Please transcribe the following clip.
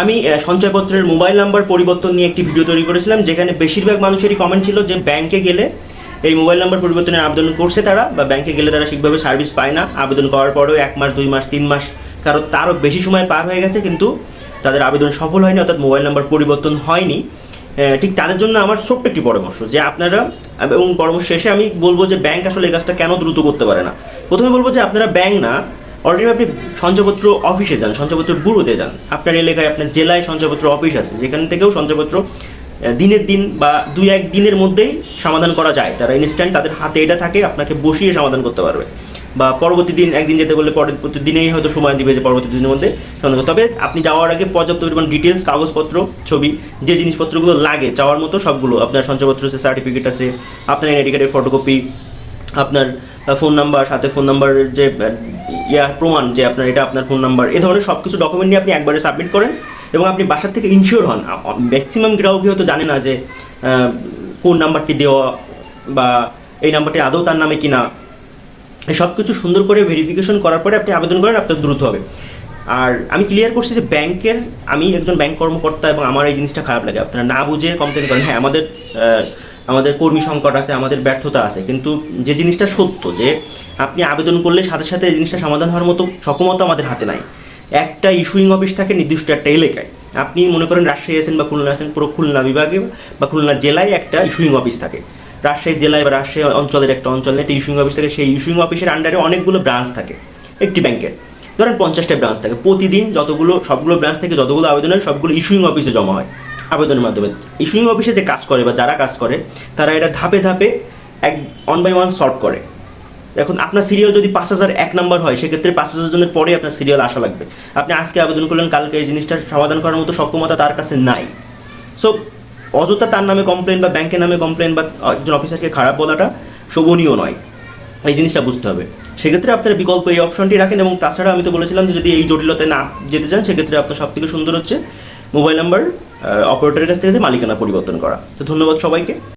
আমি সঞ্চয়পত্রের mobile number পরিবর্তন নিয়ে একটি ভিডিও তৈরি করেছিলাম, যেখানে বেশিরভাগ মানুষেরই কমেন্ট ছিল যে ব্যাংকে গেলে এই মোবাইল নাম্বার পরিবর্তনের আবেদন করছে তারা, বা ব্যাংকে গেলে তারা ঠিকভাবে সার্ভিস পায় না, আবেদন করার পরেও 1 মাস 2 মাস 3 মাস কারো তারও বেশি সময় পার হয়ে গেছে, কিন্তু তাদের আবেদন সফল হয়নি, অর্থাৎ মোবাইল নাম্বার পরিবর্তন হয়নি। ঠিক তাদের জন্য আমার ছোট্ট একটি পরামর্শ যে আপনারা, এবং পরামর্শ শেষে আমি বলবো যে ব্যাংক আসলে এই কাজটা কেন দ্রুত করতে পারে না। প্রথমে বলবো যে আপনারা ব্যাংক না, অলরেডি আপনি সঞ্চয়পত্র অফিসে যান, সঞ্চয়পত্র ব্যুরোতে যান। আপনার এলাকায়, আপনার জেলায় সঞ্চয়পত্র অফিস আছে, যেখান থেকেও সঞ্চয়পত্র দিনের দিন বা 2-1 দিনের মধ্যেই সমাধান করা যায়। তারা ইনস্ট্যান্ট, তাদের হাতে এটা থাকে, আপনাকে বসিয়ে সমাধান করতে পারবে, বা পরবর্তী দিন একদিন যেতে বললে পরবর্তী দিনেই হয়তো সময় দিবে যে পরবর্তী দিনের মধ্যে সমাধান করতে। তবে আপনি যাওয়ার আগে পর্যাপ্ত পরিমাণ ডিটেলস, কাগজপত্র, ছবি, যে জিনিসপত্রগুলো লাগে যাওয়ার মতো সবগুলো, আপনার সঞ্চয়পত্র আছে, সার্টিফিকেট আছে, আপনার এনআইডি কার্ডের ফটোকপি, আপনার ফোন নাম্বার, সাথে ফোন নাম্বারের যে প্রমাণ যে আপনার এটা আপনার ফোন নাম্বার, এই ধরনের সব কিছু ডকুমেন্ট নিয়ে আপনি একবারে সাবমিট করেন, এবং আপনি বাসার থেকে ইনশিওর হন। ম্যাক্সিমাম গ্রাহকই হয়তো জানে না যে কোন নাম্বারটি দেওয়া বা এই নাম্বারটি আদৌ তার নামে কিনা। সব কিছু সুন্দর করে ভেরিফিকেশন করার পরে আপনি আবেদন করেন, আপনার দ্রুত হবে। আর আমি ক্লিয়ার করছি যে ব্যাংকের, আমি একজন ব্যাংক কর্মকর্তা এবং আমার এই জিনিসটা খারাপ লাগে, আপনারা না বুঝে কমপ্লেন করেন। হ্যাঁ, আমাদের কর্মী সংকট আছে, আমাদের ব্যর্থতা আছে, কিন্তু যে জিনিসটা সত্য যে আপনি আবেদন করলে সাথে সাথে এই জিনিসটা সমাধান হওয়ার মতো সক্ষমতা আমাদের হাতে নাই। একটা ইস্যুইং অফিস থাকে নির্দিষ্ট একটা এলাকায়। আপনি মনে করেন রাজশাহী আছেন বা খুলনা আছেন, পুরো খুলনা বিভাগে বা খুলনা জেলায় একটা ইস্যুইং অফিস থাকে। রাজশাহী জেলায় বা রাজশাহী অঞ্চলের একটা অঞ্চলে একটা ইস্যুইং অফিস থাকে। সেই ইস্যুইং অফিসের আন্ডারে অনেকগুলো ব্রাঞ্চ থাকে একটি ব্যাংকের। ধরেন 50টা ব্রাঞ্চ থাকে, প্রতিদিন সবগুলো ব্রাঞ্চ থেকে যতগুলো আবেদন হয় সবগুলো ইস্যুইং অফিসে জমা হয় আবেদনের মাধ্যমে। ইস্যুইং অফিসে যে কাজ করে বা যারা কাজ করে তারা এটা ধাপে ধাপে 1 by 1 সলভ করে। এখন আপনার সিরিয়াল যদি 5001 নাম্বার হয়, সেক্ষেত্রে 5000 জনের পরে আপনার সিরিয়াল আসা লাগবে। আপনি আজকে আবেদন করলেন, কালকে এই জিনিসটা সমাধান করার মতো সক্ষমতা তার কাছে নাই। সো অযথা তার নামে কমপ্লেন বা ব্যাংকের নামে কমপ্লেন বা একজন অফিসারকে খারাপ বলাটা শোভনীয় নয়, এই জিনিসটা বুঝতে হবে। সেক্ষেত্রে আপনারা বিকল্প এই অপশনটি রাখেন। এবং তাছাড়া আমি তো বলেছিলাম যে যদি এই জটিলতায় না যেতে চান, সেক্ষেত্রে আপনার সব থেকে সুন্দর হচ্ছে মোবাইল নাম্বার অপারেটরের কাছ থেকে যে মালিকানা পরিবর্তন করা। তো ধন্যবাদ সবাইকে।